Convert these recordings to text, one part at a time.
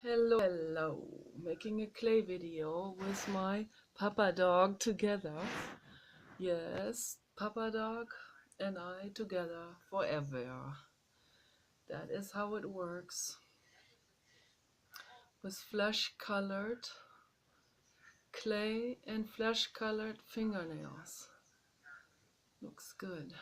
Hello, making a clay video with my papa dog together. Yes, papa dog and I together forever. That is how it works. With flesh-colored clay and flesh-colored fingernails. Looks good.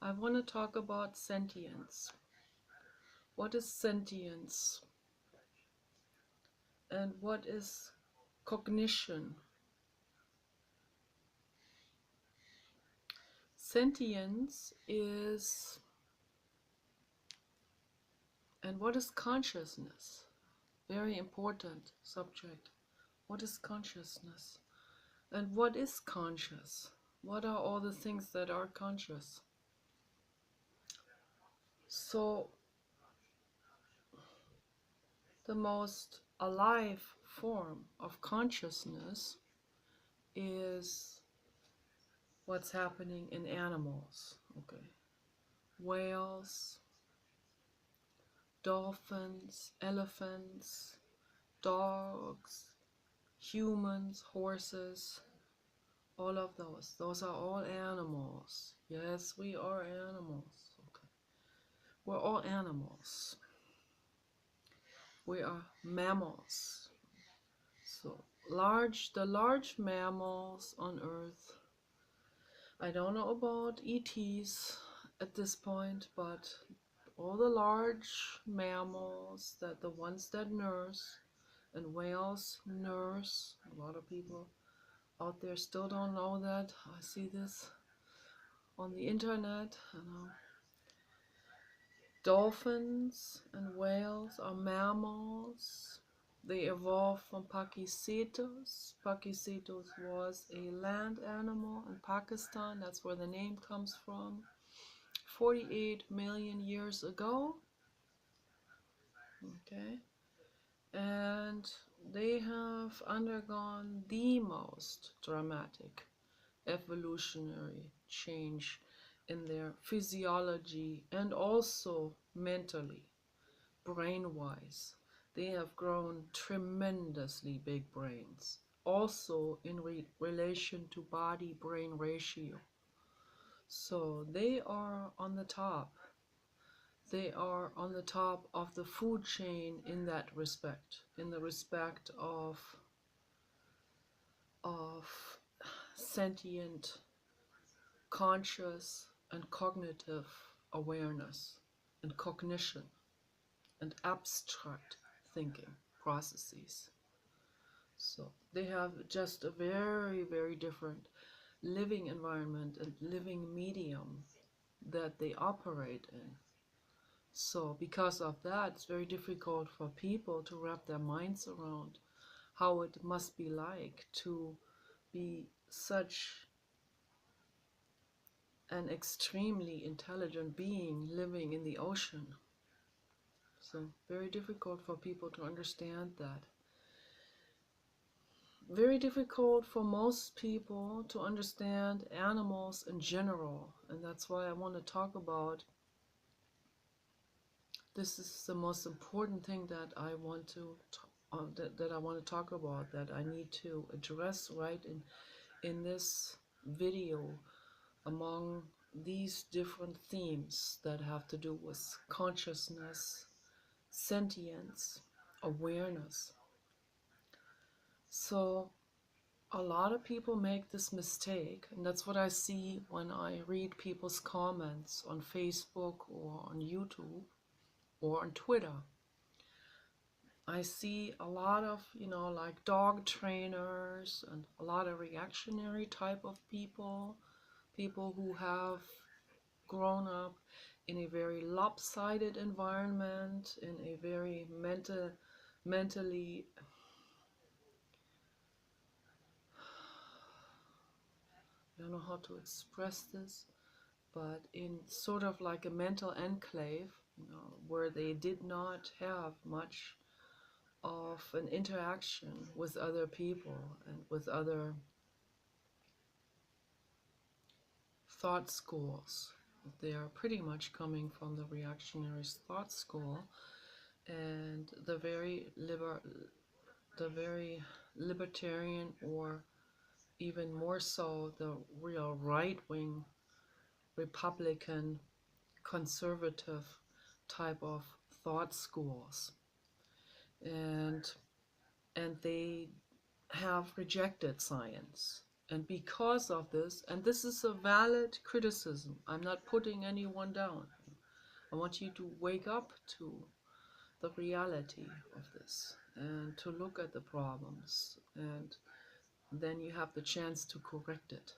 I want to talk about sentience. What is sentience? And what is cognition? Sentience is, and what is consciousness? Very important subject. What is consciousness? And what is conscious? What are all the things that are conscious? So, the most alive form of consciousness is what's happening in animals. Okay, whales, dolphins, elephants, dogs, humans, horses, all of those. Those are all animals. Yes, we are animals. Okay. We're all animals. We are mammals. So the large mammals on Earth. I don't know about ETs at this point, but all the large mammals, that the ones that nurse, and whales nurse. A lot of people out there still don't know that. I see this on the internet. Dolphins and whales are mammals. They evolved from Pakicetus. Pakicetus was a land animal in Pakistan. That's where the name comes from. 48 million years ago. Okay. And they have undergone the most dramatic evolutionary change in their physiology and also mentally, brain-wise. They have grown tremendously big brains, also in relation to body-brain ratio. So they are on the top. They are on the top of the food chain in that respect, in the respect of sentient, conscious, and cognitive awareness and cognition and abstract thinking processes. So they have just a very, very different living environment and living medium that they operate in. So because of that, it's very difficult for people to wrap their minds around how it must be like to be such an extremely intelligent being living in the ocean. So very difficult for people to understand that. Very difficult for most people to understand animals in general, and that's why I want to talk about this. Is the most important thing that I want to that I want to talk about, that I need to address right in this video, among these different themes that have to do with consciousness, sentience, awareness. So a lot of people make this mistake, and that's what I see when I read people's comments on Facebook or on YouTube or on Twitter. I see a lot of, like dog trainers and a lot of reactionary type of people who have grown up in a very lopsided environment, in a very mentally, I don't know how to express this, but in sort of like a mental enclave, where they did not have much of an interaction with other people and with other thought schools. they are pretty much coming from the reactionary thought school, and the very libertarian, or even more so the real right-wing Republican conservative type of thought schools, and they have rejected science. And because of this, and this is a valid criticism, I'm not putting anyone down. I want you to wake up to the reality of this and to look at the problems, and then you have the chance to correct it,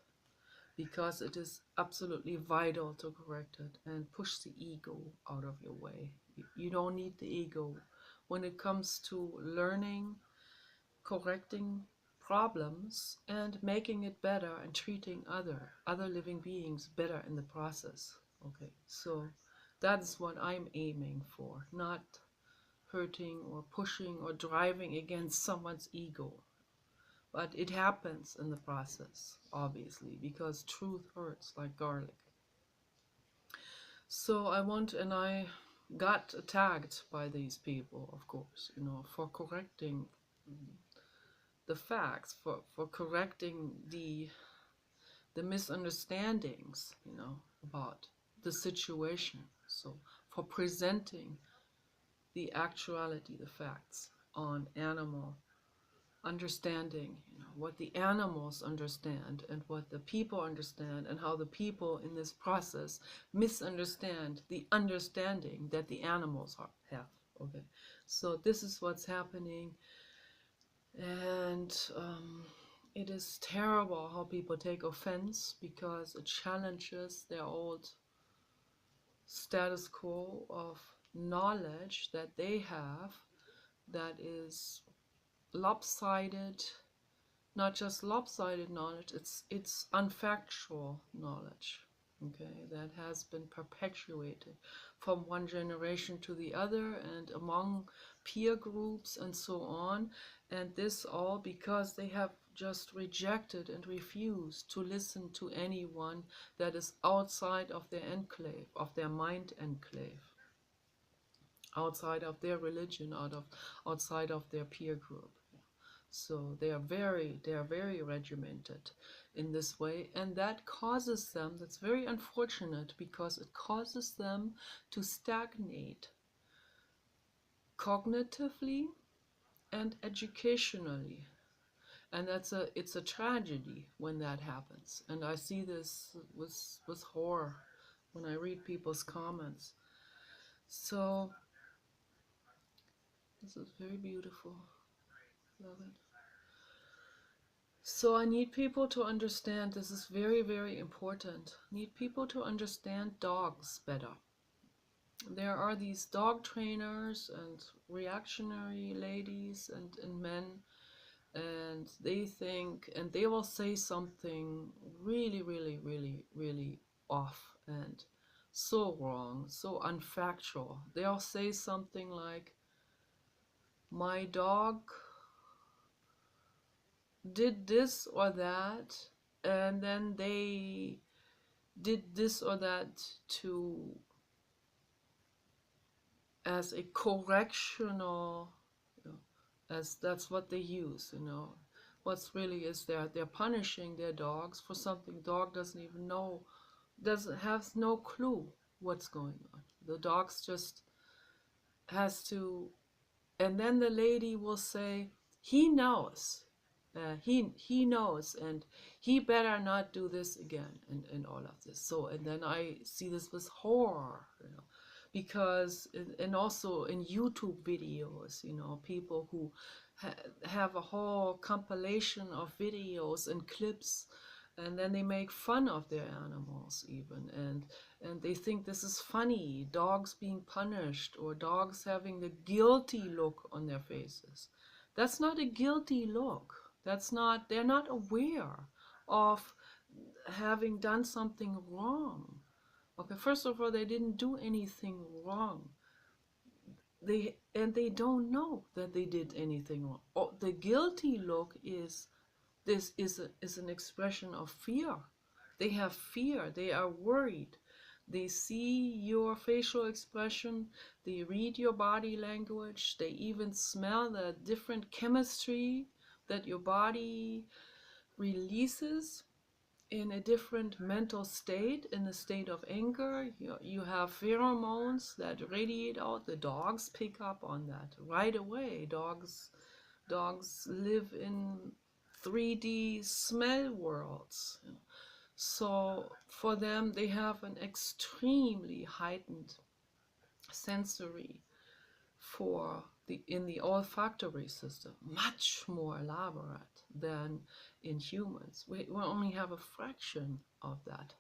because it is absolutely vital to correct it and push the ego out of your way. You don't need the ego when it comes to learning, correcting problems, and making it better, and treating other living beings better in the process. Okay, so that's what I'm aiming for, not hurting or pushing or driving against someone's ego. But it happens in the process, obviously, because truth hurts like garlic. So I got attacked by these people, of course, for correcting the facts, for correcting the misunderstandings, about the situation. So for presenting the actuality, the facts on animal understanding, what the animals understand and what the people understand, and how the people in this process misunderstand the understanding that the animals have. Okay, so this is what's happening, and it is terrible how people take offense, because it challenges their old status quo of knowledge that they have, that is lopsided. Not just lopsided knowledge, it's unfactual knowledge, okay, that has been perpetuated from one generation to the other, and among peer groups and so on. And this all because they have just rejected and refused to listen to anyone that is outside of their enclave, of their mind enclave, outside of their religion, outside of their peer group. So they are very regimented in this way, and that causes them, that's very unfortunate, because it causes them to stagnate cognitively and educationally. And it's a tragedy when that happens. And I see this with horror when I read people's comments. So this is very beautiful. Love it. So I need people to understand, this is very, very important. Need people to understand dogs better. There are these dog trainers and reactionary ladies and men, and they think, and they will say something really, really, really, really off and so wrong, so unfactual. They'll say something like, my dog did this or that, and then they did this or that to, as a correctional, as that's what they use, what's really is they're punishing their dogs for something dog doesn't even know, doesn't have no clue what's going on. The dogs just has to, and then the lady will say, he knows. He knows, and he better not do this again, and all of this. So, and then I see this with horror, because, and also in YouTube videos, people who have a whole compilation of videos and clips, and then they make fun of their animals even, and they think this is funny, dogs being punished, or dogs having the guilty look on their faces. That's not a guilty look. That's not, they're not aware of having done something wrong. Okay, first of all, they didn't do anything wrong. They don't know that they did anything wrong. Oh, the guilty look is, this is an expression of fear. They have fear. They are worried They see your facial expression, they read your body language, they even smell the different chemistry that your body releases in a different mental state, in a state of anger. You have pheromones that radiate out. The dogs pick up on that right away. Dogs live in 3D smell worlds. So for them, they have an extremely heightened sensory for in the olfactory system, much more elaborate than in humans. We only have a fraction of that.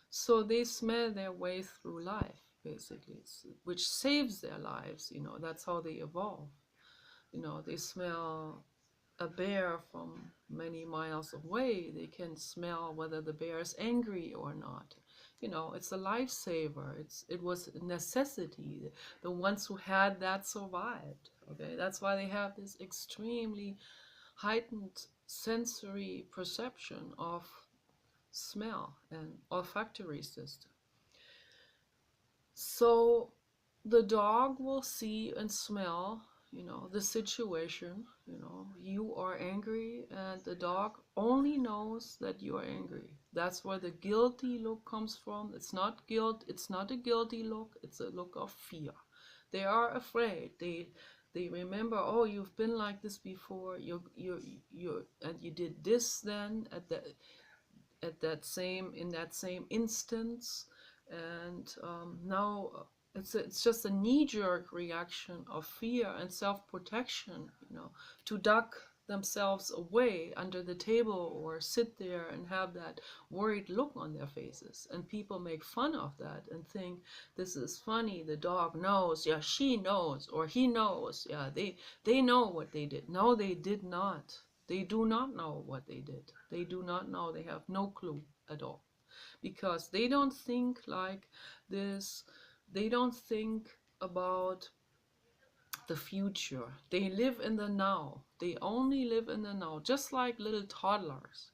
So they smell their way through life, basically, which saves their lives. That's how they evolve. They smell a bear from many miles away. They can smell whether the bear is angry or not. It's a lifesaver. It was a necessity. The ones who had that survived. Okay, that's why they have this extremely heightened sensory perception of smell and olfactory system. So the dog will see and smell, the situation. You are angry, and the dog only knows that you are angry. That's where the guilty look comes from. It's not guilt. It's not a guilty look. It's a look of fear. They are afraid. They remember, oh, you've been like this before. And you did this then in that same instance, and now it's just a knee-jerk reaction of fear and self-protection, to duck themselves away under the table or sit there and have that worried look on their faces. And people make fun of that and think this is funny. The dog knows, yeah, she knows, or he knows, yeah, they know what they did. No, they did not. They do not know what they did. They do not know. They have no clue at all. Because they don't think like this. They don't think about the future. They live in the now. They only live in the now, just like little toddlers.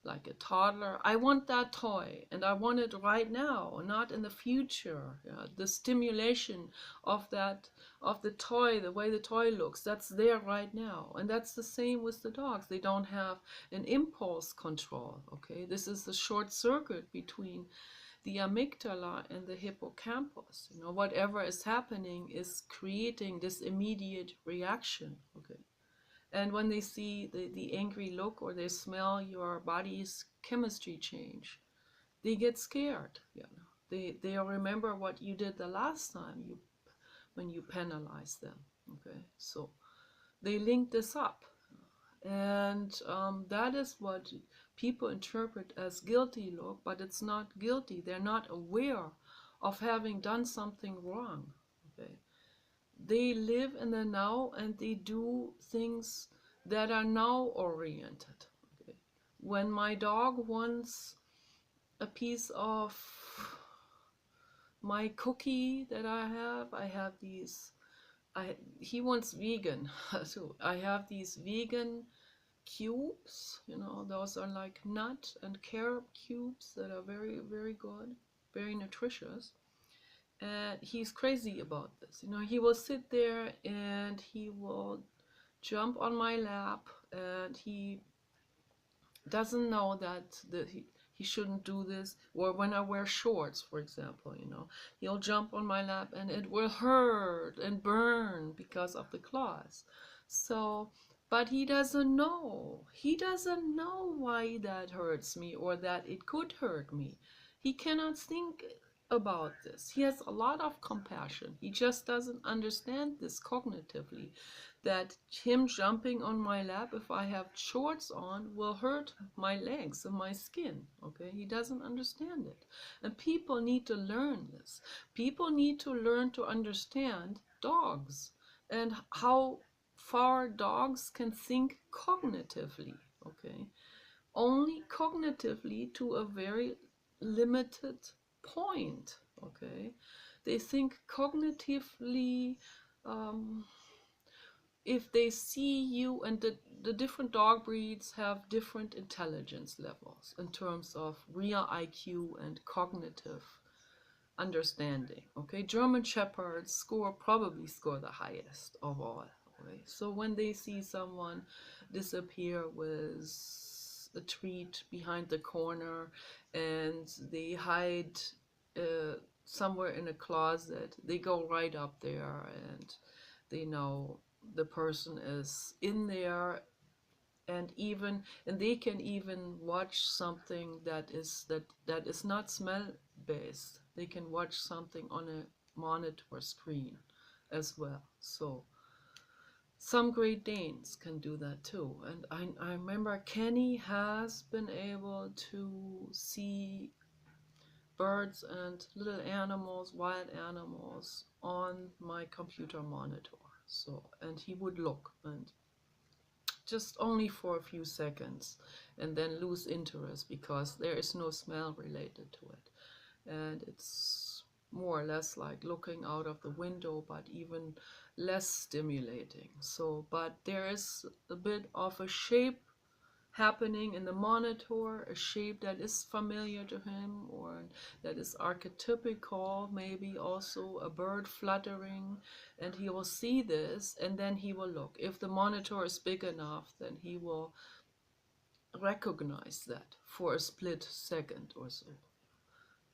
Like a toddler, I want that toy, and I want it right now, not in the future. The stimulation of the toy, the way the toy looks, that's there right now. And that's the same with the dogs. They don't have an impulse control. Okay, this is the short circuit between the amygdala and the hippocampus. Whatever is happening is creating this immediate reaction. Okay. And when they see the angry look, or they smell your body's chemistry change, they get scared. They remember what you did the last time when you penalized them. Okay, so they link this up, and that is what people interpret as guilty look, but it's not guilty. They're not aware of having done something wrong. Okay. They live in the now, and they do things that are now oriented. Okay. When my dog wants a piece of my cookie that I have these. He wants vegan, so I have these vegan cubes. Those are like nut and carob cubes that are very, very good, very nutritious. And he's crazy about this. He will sit there and he will jump on my lap, and he doesn't know that he shouldn't do this. Or when I wear shorts, for example, he'll jump on my lap and it will hurt and burn because of the claws. So, but he doesn't know. He doesn't know why that hurts me or that it could hurt me. He cannot think about this. He has a lot of compassion. He just doesn't understand this cognitively, that him jumping on my lap if I have shorts on will hurt my legs and my skin. Okay, he doesn't understand it. And people need to learn this. People need to learn to understand dogs and how far dogs can think cognitively. Okay, only cognitively to a very limited point. Okay, they think cognitively. If they see you, and the different dog breeds have different intelligence levels in terms of real IQ and cognitive understanding. Okay, German Shepherds probably score the highest of all. Okay, so when they see someone disappear with a treat behind the corner and they hide uh, somewhere in a closet, they go right up there and they know the person is in there, and they can even watch something that is not smell based. They can watch something on a monitor screen as well. So some Great Danes can do that too. And I remember Kenny has been able to see birds and little animals, wild animals, on my computer monitor. So, and he would look, and just only for a few seconds, and then lose interest because there is no smell related to it. And it's more or less like looking out of the window, but even less stimulating. So, but there is a bit of a shape happening in the monitor, a shape that is familiar to him or that is archetypical, maybe also a bird fluttering, and he will see this and then he will look. If the monitor is big enough, then he will recognize that for a split second or so.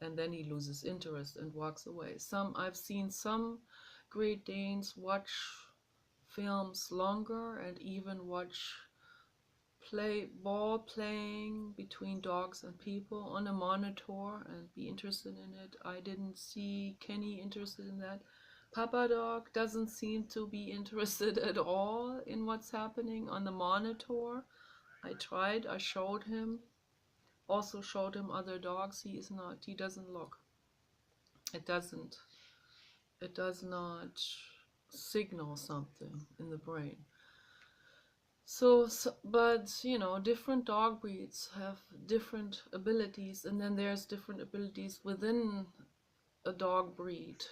And then he loses interest and walks away. I've seen some Great Danes watch films longer and even watch ball playing between dogs and people on a monitor and be interested in it. I didn't see Kenny interested in that. Papa Dog doesn't seem to be interested at all in what's happening on the monitor. I showed him, also showed him other dogs. He doesn't look. It doesn't, it does not signal something in the brain. But different dog breeds have different abilities, and then there's different abilities within a dog breed.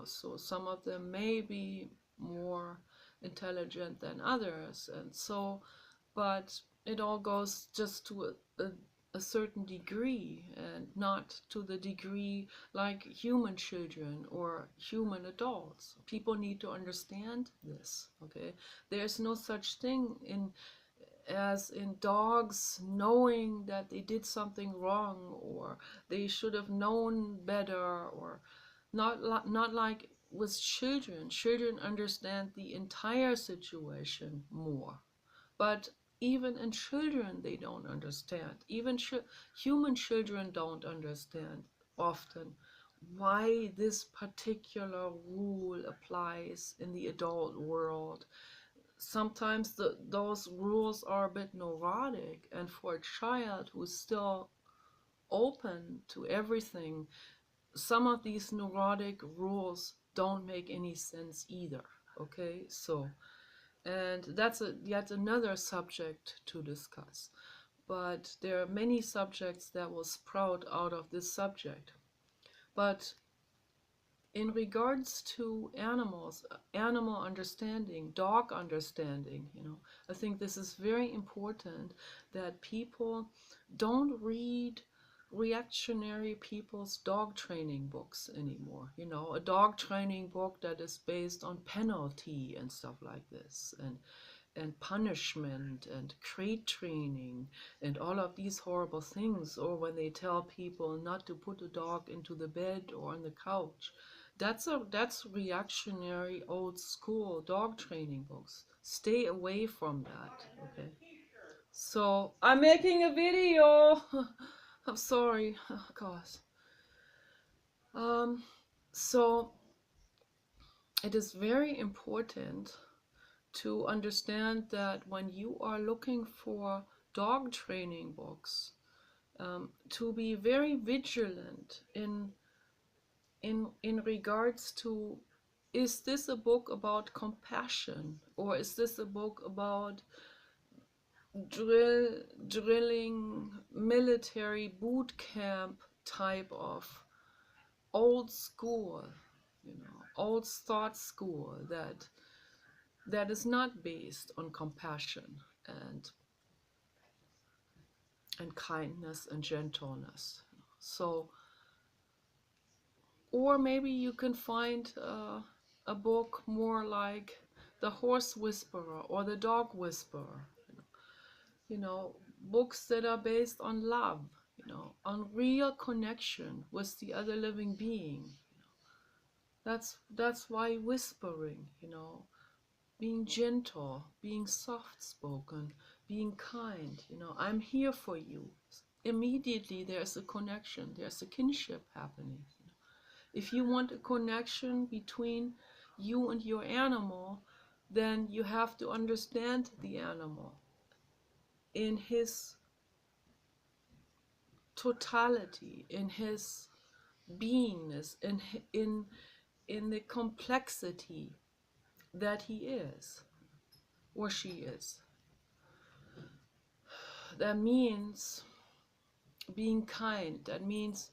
So some of them may be more intelligent than others, and so, but it all goes just to a certain degree and not to the degree like human children or human adults. People need to understand this, okay? There's no such thing as in dogs knowing that they did something wrong or they should have known better, or not like with children. Children understand the entire situation more, but even in children they don't understand. Even human children don't understand often why this particular rule applies in the adult world. Sometimes those rules are a bit neurotic, and for a child who's still open to everything, some of these neurotic rules don't make any sense either. Okay, so, and that's yet another subject to discuss, but there are many subjects that will sprout out of this subject. But in regards to animals, animal understanding, dog understanding, I think this is very important, that people don't read reactionary people's dog training books anymore. A dog training book that is based on penalty and stuff like this, and punishment and crate training and all of these horrible things, or when they tell people not to put a dog into the bed or on the couch. That's reactionary old school dog training books. Stay away from that, okay? So I'm making a video. I'm sorry. Oh, God. So it is very important to understand that when you are looking for dog training books, to be very vigilant in regards to, is this a book about compassion, or is this a book about drilling military boot camp type of old school, old thought school that is not based on compassion and kindness and gentleness. So Or maybe you can find a book more like The Horse Whisperer or The Dog Whisperer. You know, books that are based on love, on real connection with the other living being. That's why whispering, being gentle, being soft spoken, being kind, I'm here for you. Immediately there's a connection, there's a kinship happening. If you want a connection between you and your animal, then you have to understand the animal in his totality, in his beingness, in the complexity that he is or she is. That means being kind, that means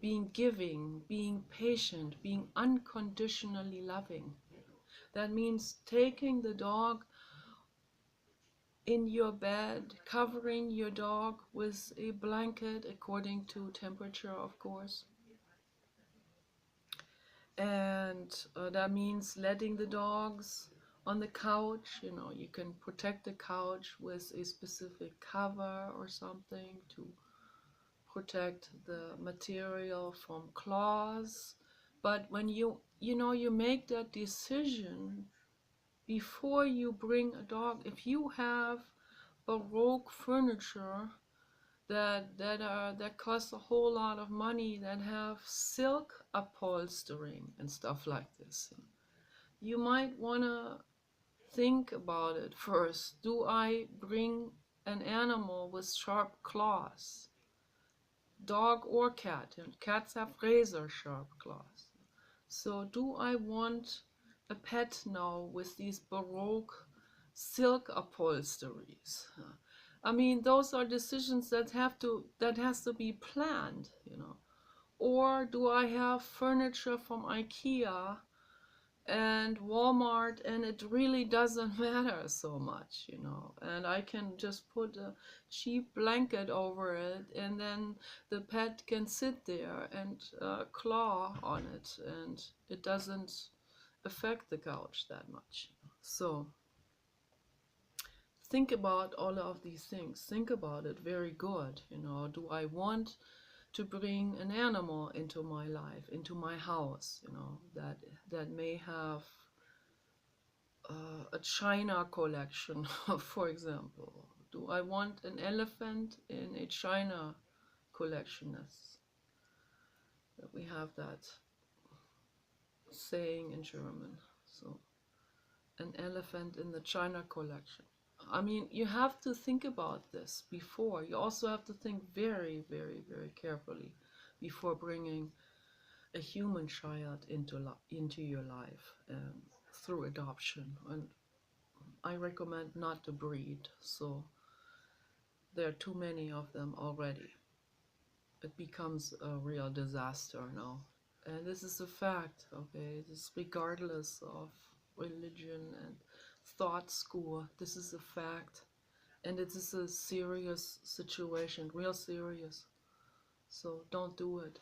being giving, being patient, being unconditionally loving. That means taking the dog in your bed, covering your dog with a blanket according to temperature, of course. And that means letting the dogs on the couch. You can protect the couch with a specific cover or something to protect the material from claws. But when you make that decision before you bring a dog, if you have Baroque furniture that costs a whole lot of money, that have silk upholstering and stuff like this, you might want to think about it first. Do I bring an animal with sharp claws? Dog or cat, and cats have razor sharp claws. So do I want a pet now with these Baroque silk upholsteries? I mean, those are decisions that has to be planned, Or do I have furniture from IKEA and Walmart, and it really doesn't matter so much, and I can just put a cheap blanket over it, and then the pet can sit there and claw on it, and it doesn't affect the couch that much. So think about all of these things. Think about it very good. Do I want to bring an animal into my life, into my house, that may have a China collection, for example. Do I want an elephant in a China collection? We have that saying in German. So, an elephant in the China collection. I mean, you have to think about this before. You also have to think very, very, very carefully before bringing a human child into your life through adoption. And I recommend not to breed, so there are too many of them already. It becomes a real disaster now. And this is a fact, okay? This is regardless of religion and thought school. This is a fact. And it is a serious situation, real serious. So don't do it.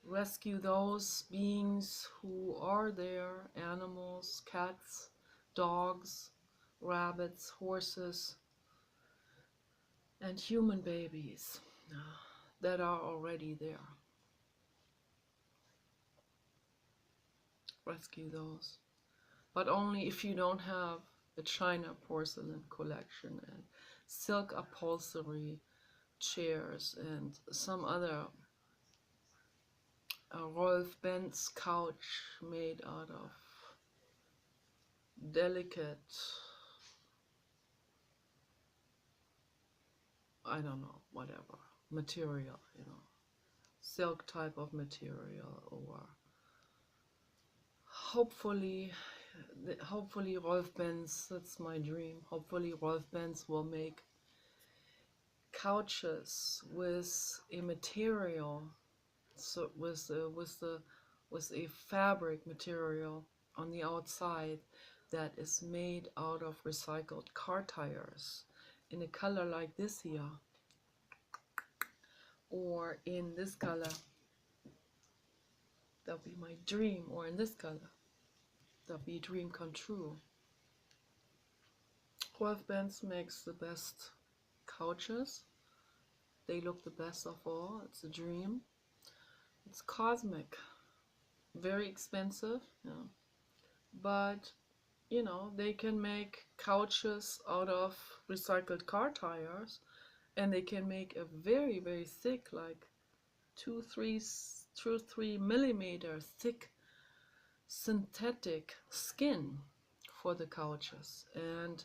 Rescue those beings who are there, animals, cats, dogs, rabbits, horses, and human babies that are already there. Rescue those. But only if you don't have a China porcelain collection and silk upholstery chairs and some other Rolf Benz couch made out of delicate, I don't know, whatever, material, silk type of material, or hopefully Rolf Benz, that's my dream, hopefully Rolf Benz will make couches with a material, so with a fabric material on the outside that is made out of recycled car tires in a color like this here, or in this color, That'll be my dream, or in this color. That'll be a dream come true. 12 bands makes the best couches. They look the best of all. It's a dream. It's cosmic. Very expensive, but they can make couches out of recycled car tires, and they can make a very, very thick, like 2 3 millimeter thick synthetic skin for the couches, and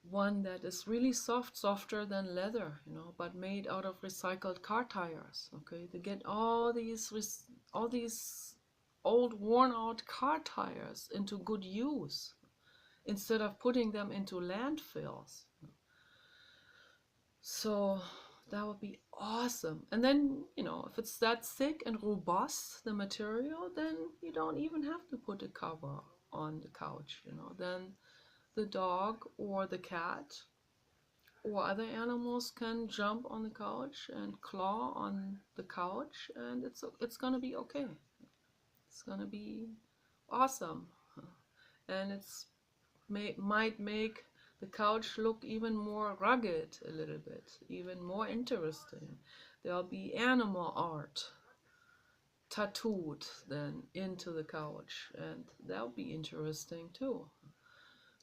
one that is really soft, softer than leather, but made out of recycled car tires. Okay, they get all these old, worn out car tires into good use instead of putting them into landfills. So that would be awesome. And then, if it's that thick and robust, the material, then you don't even have to put a cover on the couch. Then the dog or the cat or other animals can jump on the couch and claw on the couch, and it's gonna be okay. It's gonna be awesome, and might make the couch look even more rugged a little bit, even more interesting. There'll be animal art tattooed then into the couch, and that'll be interesting too.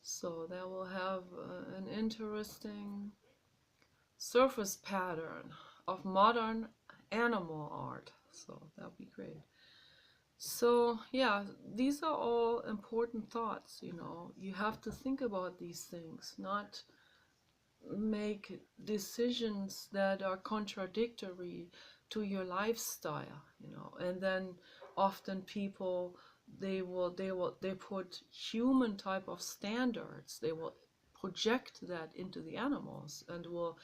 So that will have an interesting surface pattern of modern animal art. So that'll be great. So yeah, these are all important thoughts. You have to think about these things, not make decisions that are contradictory to your lifestyle. And then often people, they put human type of standards, they will project that into the animals and will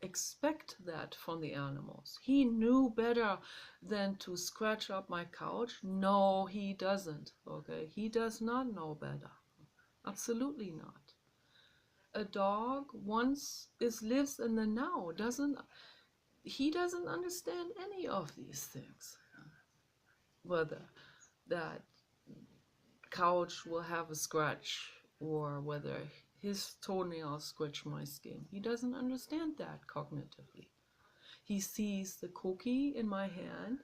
expect that from the animals. He knew better than to scratch up my couch. No, he doesn't. Okay, he does not know better. Absolutely not. A dog lives in the now. He doesn't understand any of these things. Whether that couch will have a scratch or whether his toenails scratch my skin. He doesn't understand that cognitively. He sees the cookie in my hand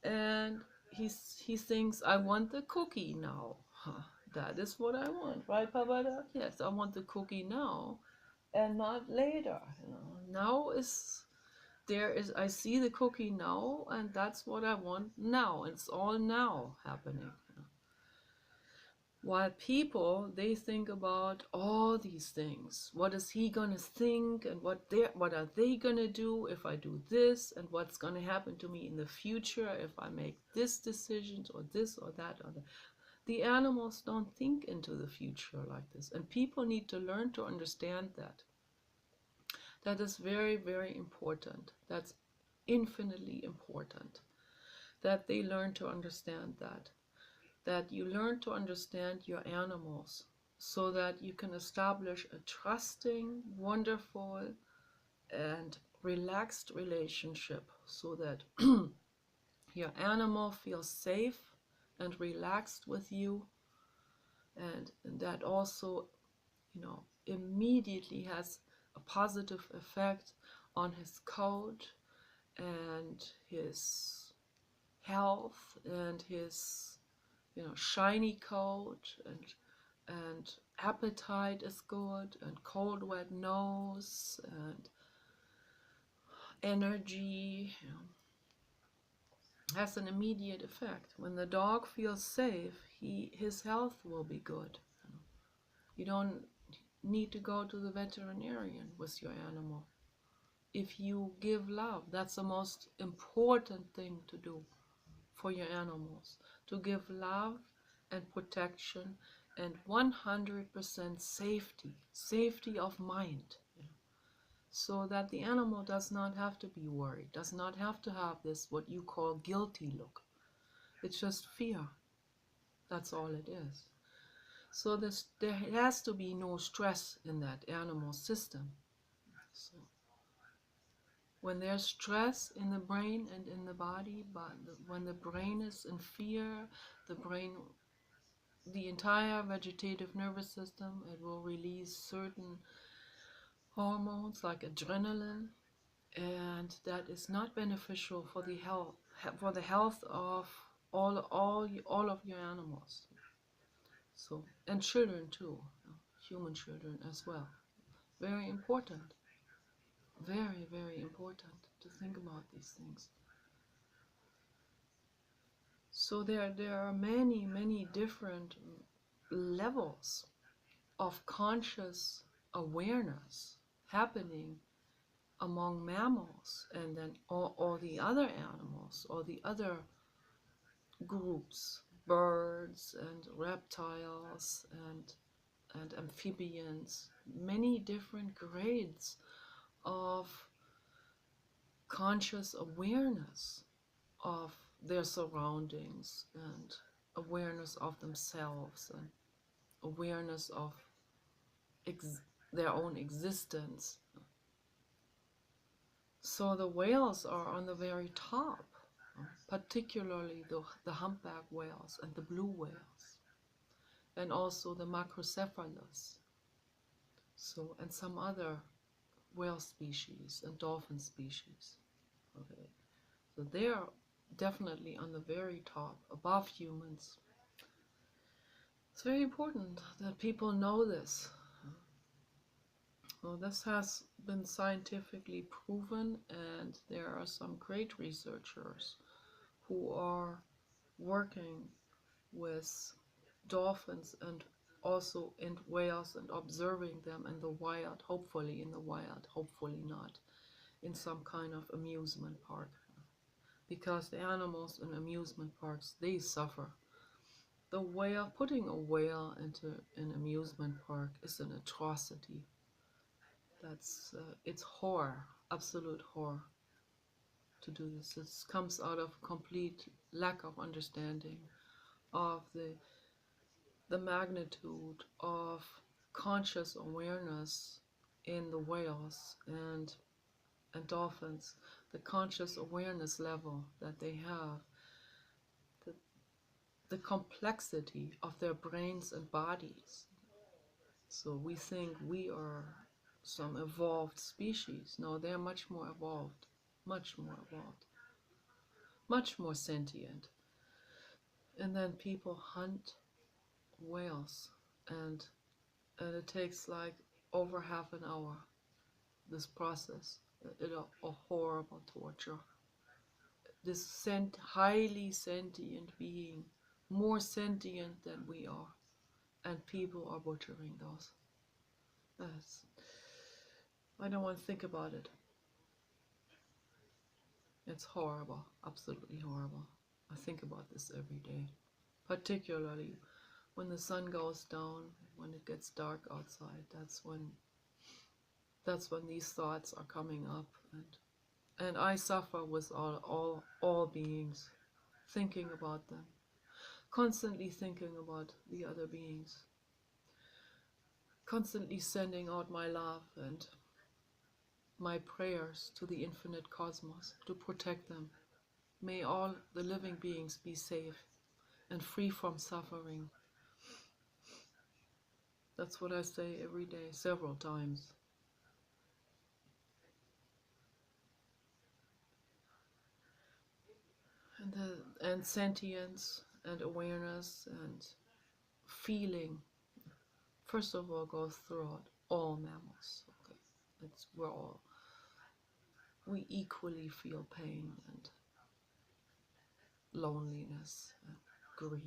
and he thinks, I want the cookie now. That is what I want, right, Papa? Yes, I want the cookie now and not later. Now I see the cookie now, and that's what I want now. It's all now happening. While people, they think about all these things. What is he gonna think, and what are they gonna do if I do this, and what's gonna happen to me in the future if I make this decision or this or that or that. The animals don't think into the future like this, and people need to learn to understand that. That is very, very important. That's infinitely important that they learn to understand that you learn to understand your animals so that you can establish a trusting, wonderful, and relaxed relationship so that your animal feels safe and relaxed with you, and that also, immediately has a positive effect on his coat and his health and his shiny coat, and appetite is good, and cold wet nose and energy has an immediate effect. When the dog feels safe, his health will be good. You don't need to go to the veterinarian with your animal. If you give love, that's the most important thing to do for your animals, to give love and protection and 100% safety of mind, so that the animal does not have to be worried, does not have to have this what you call guilty look. It's just fear. That's all it is. So there has to be no stress in that animal system. So When there's stress in the brain and in the body, but when the brain is in fear, the brain, the entire vegetative nervous system, it will release certain hormones like adrenaline, and that is not beneficial for the health of all of your animals. So, and children too, human children as well. Very important, very important to think about these things. So there are many different levels of conscious awareness happening among mammals, and then all the other animals, all the other groups, birds and reptiles and amphibians, many different grades of conscious awareness of their surroundings and awareness of themselves and awareness of their own existence. So the whales are on the very top, particularly the humpback whales and the blue whales, and also the macrocephalus. So, and some other whale species and dolphin species. Okay, so they are definitely on the very top, above humans. It's very important that people know this. Well, this has been scientifically proven, and there are some great researchers who are working with dolphins and also in whales and observing them in the wild, hopefully in the wild, hopefully not in some kind of amusement park. Because the animals in amusement parks, they suffer. The whale, putting a whale into an amusement park is an atrocity. It's horror, absolute horror to do this. This comes out of complete lack of understanding of the magnitude of conscious awareness in the whales and dolphins, the conscious awareness level that they have, the complexity of their brains and bodies. So we think we are some evolved species. No, they're much more evolved, much more evolved, much more sentient. And then people hunt whales, and it takes like over half an hour, this process. It's a horrible torture. This highly sentient being, more sentient than we are, and people are butchering those. I don't want to think about it. It's horrible, absolutely horrible. I think about this every day, particularly when the sun goes down, when it gets dark outside. That's when these thoughts are coming up, and I suffer with all beings, thinking about them, constantly thinking about the other beings, constantly sending out my love and my prayers to the infinite cosmos to protect them. May all the living beings be safe and free from suffering. That's what I say every day, several times. And sentience and awareness and feeling, first of all, goes throughout all mammals. Okay, we equally feel pain and loneliness and grief.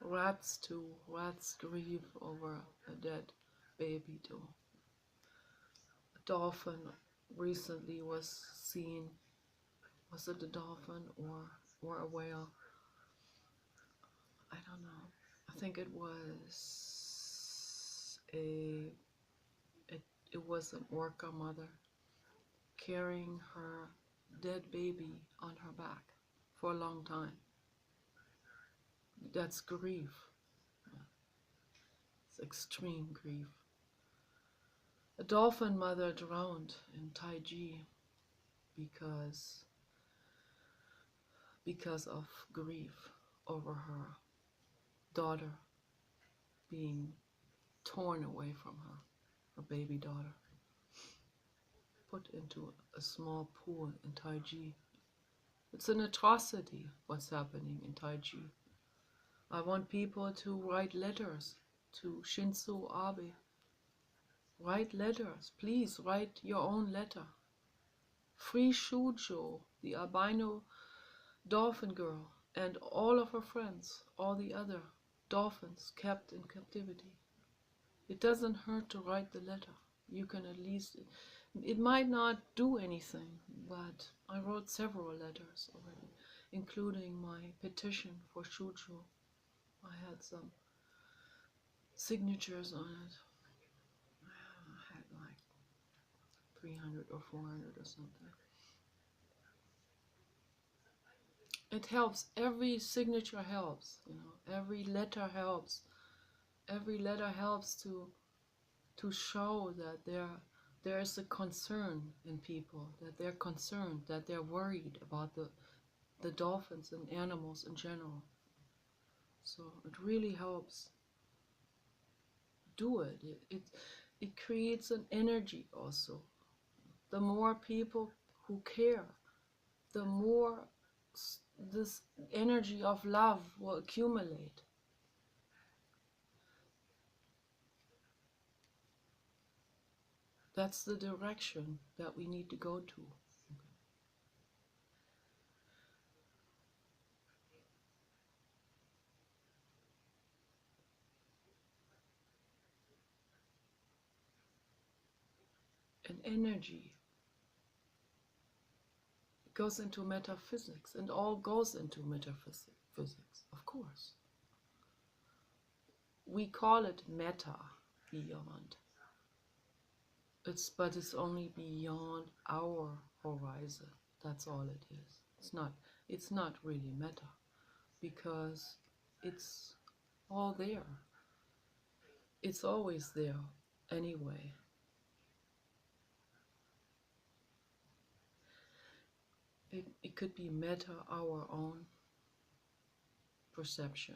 Rats too. Rats grieve over a dead baby too. A dolphin recently was seen. Was it a dolphin or a whale? I don't know. I think it was it was an orca mother carrying her dead baby on her back for a long time. That's grief. It's extreme grief. A dolphin mother drowned in Taiji because of grief over her daughter being torn away from her, her baby daughter, put into a small pool in Taiji. It's an atrocity what's happening in Taiji. I want people to write letters to Shinzo Abe. Write letters. Please write your own letter. Free Shujo, the albino dolphin girl, and all of her friends, all the other dolphins kept in captivity. It doesn't hurt to write the letter. You can at least, it might not do anything, but I wrote several letters already, including my petition for Shujo. I had some signatures on it. I had like 300 or 400 or something. It helps. Every signature helps, you know. Every letter helps. Every letter helps to show that there is a concern in people, that they're concerned, that they're worried about the dolphins and animals in general. So it really helps. Do it. It creates an energy also. The more people who care, the more this energy of love will accumulate. That's the direction that we need to go to. And energy goes into metaphysics, and all goes into metaphysics, of course. We call it meta, beyond. But it's only beyond our horizon. That's all it is. It's not really meta, because it's all there. It's always there anyway. It could be meta, our own perception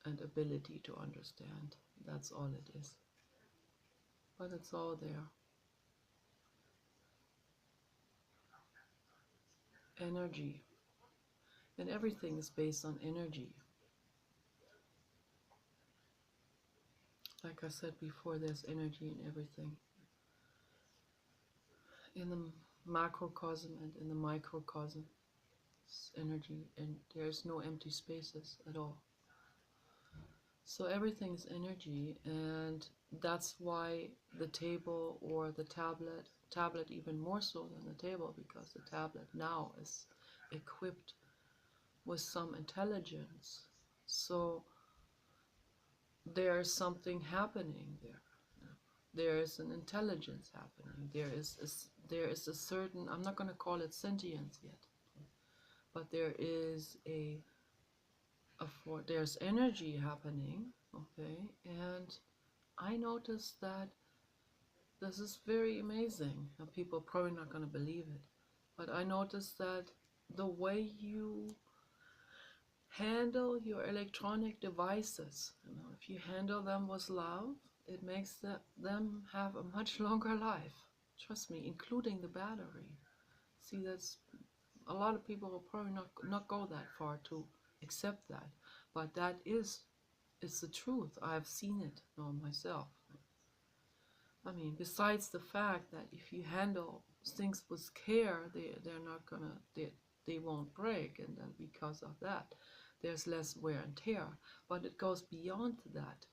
and ability to understand. That's all it is. But it's all there. Energy. And everything is based on energy. Like I said before, there's energy in everything. In the macrocosm and in the microcosm, it's energy, and there's no empty spaces at all. So everything is energy, and that's why the table or the tablet even more so than the table, because the tablet now is equipped with some intelligence. So there's something happening there. There is an intelligence happening. There is a certain, I'm not going to call it sentience yet, but there is there's energy happening, okay? And I noticed that this is very amazing. Now, people are probably not going to believe it, but I noticed that the way you handle your electronic devices, you know, if you handle them with love, it makes them have a much longer life. Trust me, including the battery. See, that's a lot of people will probably not go that far to accept that, but it's the truth. I've seen it myself. I mean, besides the fact that if you handle things with care, they're not gonna they won't break, and then because of that, there's less wear and tear. But it goes beyond that.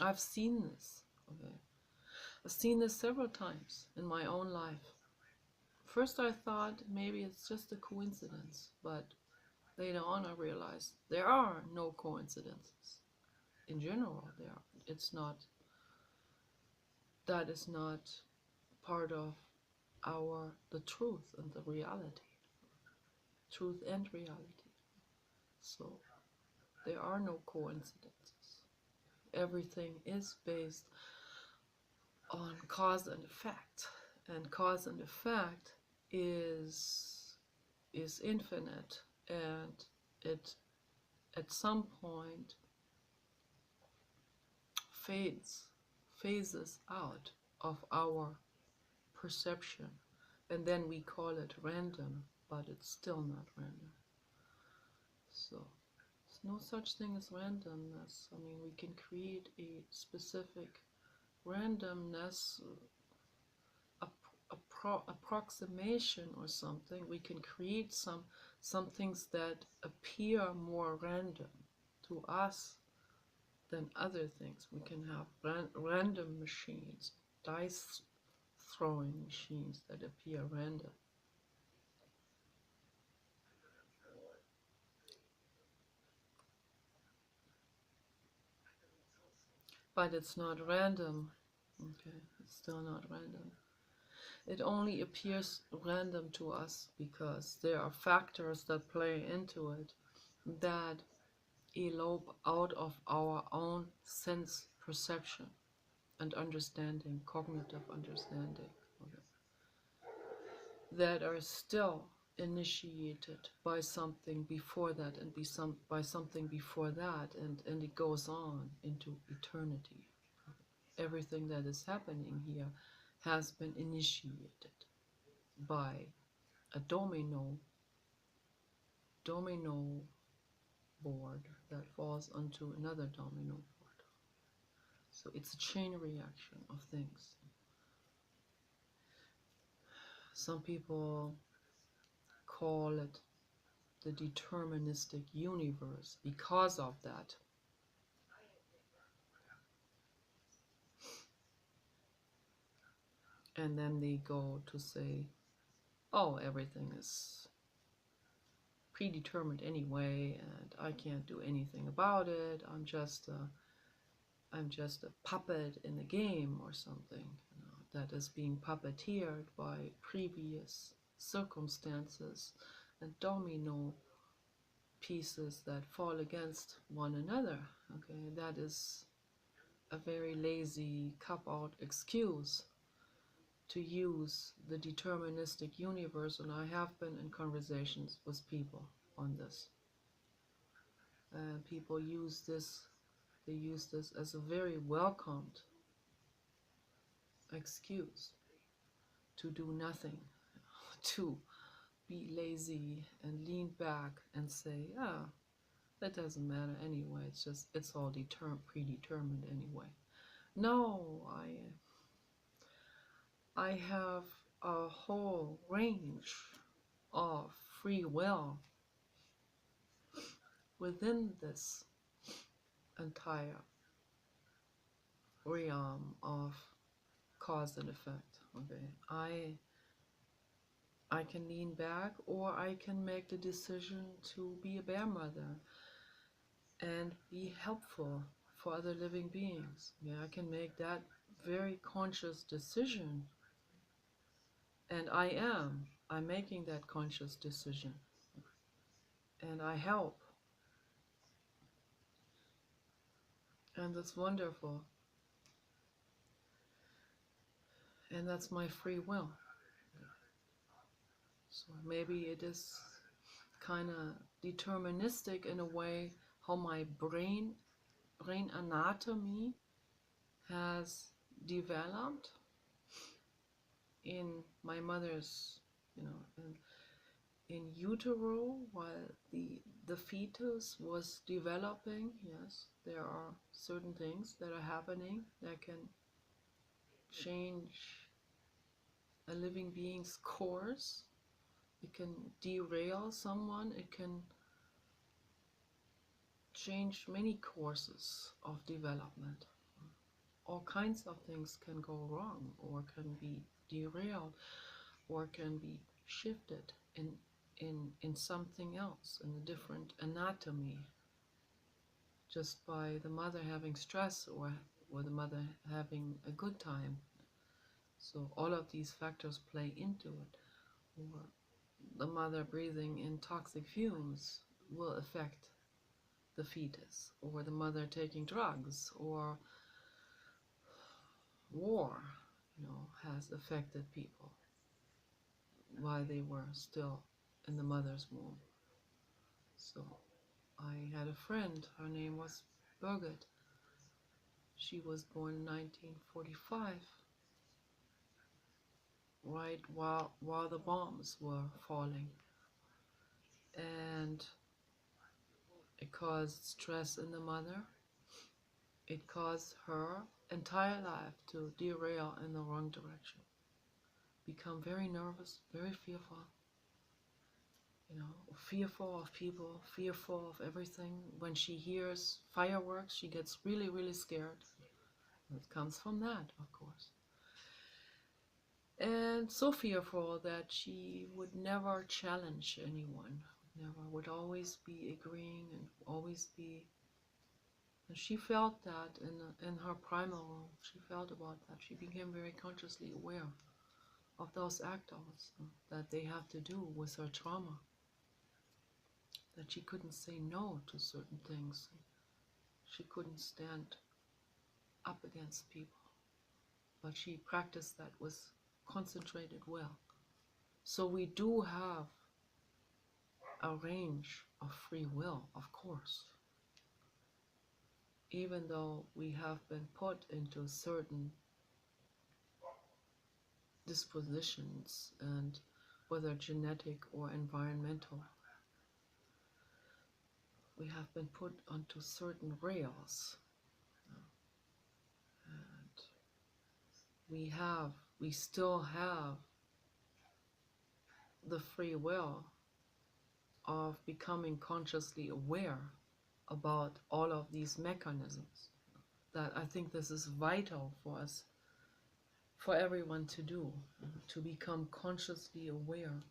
I've seen this. Okay, I've seen this several times in my own life. First, I thought maybe it's just a coincidence, but later on, I realized there are no coincidences. In general, it's not. That is not part of the truth and the reality. Truth and reality. So there are no coincidences. Everything is based on cause and effect. And cause and effect is infinite, and it at some point phases out of our perception, and then we call it random, but it's still not random. So there's no such thing as randomness. I mean, we can create a specific randomness, approximation or something. We can create some things that appear more random to us than other things. We can have random machines, dice throwing machines that appear random. But it's not random. Okay, it's still not random. It only appears random to us because there are factors that play into it that elope out of our own sense perception and understanding, cognitive understanding, okay, that are still initiated by something before that, and by something before that, and it goes on into eternity. Everything that is happening here has been initiated by a domino board that falls onto another domino board. So it's a chain reaction of things. Some people call it the deterministic universe because of that. And then they go to say, oh, everything is predetermined anyway, and I can't do anything about it. I'm just a puppet in a game or something, that is being puppeteered by previous circumstances and domino pieces that fall against one another. Okay, that is a very lazy cop-out excuse to use the deterministic universe, and I have been in conversations with people on this. And people use this, they use this as a very welcomed excuse to do nothing, to be lazy and lean back and say, yeah, that doesn't matter anyway, it's all predetermined anyway. No, I have a whole range of free will within this entire realm of cause and effect. Okay, I can lean back, or I can make the decision to be a bear mother and be helpful for other living beings. Yeah, I can make that very conscious decision, and I'm making that conscious decision, and I help, and that's wonderful, and that's my free will. So maybe it is kind of deterministic in a way how my brain anatomy has developed in my mother's, in utero, while the fetus was developing. Yes, there are certain things that are happening that can change a living being's course. It can derail someone. It can change many courses of development. All kinds of things can go wrong, or can be derailed, or can be shifted in something else, in a different anatomy, just by the mother having stress, or the mother having a good time. So all of these factors play into it. Or the mother breathing in toxic fumes will affect the fetus, or the mother taking drugs, or war. has affected people while they were still in the mother's womb. So I had a friend, her name was Birgit. She was born in 1945, right while the bombs were falling. And it caused stress in the mother. It caused her entire life to derail in the wrong direction. Become very nervous, very fearful, fearful of people, fearful of everything. When she hears fireworks, she gets really, really scared. It comes from that, of course. And so fearful that she would never challenge anyone, never, would always be agreeing and always be. And she felt that in her primal, she felt about that. She became very consciously aware of those actors that they have to do with her trauma. That she couldn't say no to certain things. She couldn't stand up against people. But she practiced that with concentrated will. So we do have a range of free will, of course. Even though we have been put into certain dispositions, and whether genetic or environmental, we have been put onto certain rails. And we still have the free will of becoming consciously aware about all of these mechanisms. That I think this is vital for us, for everyone to do, to become consciously aware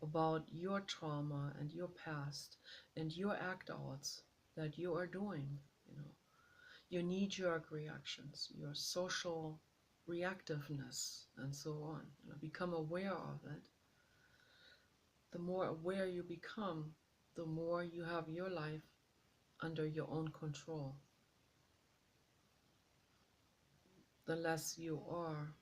about your trauma and your past and your act outs that you are doing, your knee-jerk reactions, your social reactiveness, and so on. Become aware of it. The more aware you become, the more you have your life under your own control. The less you are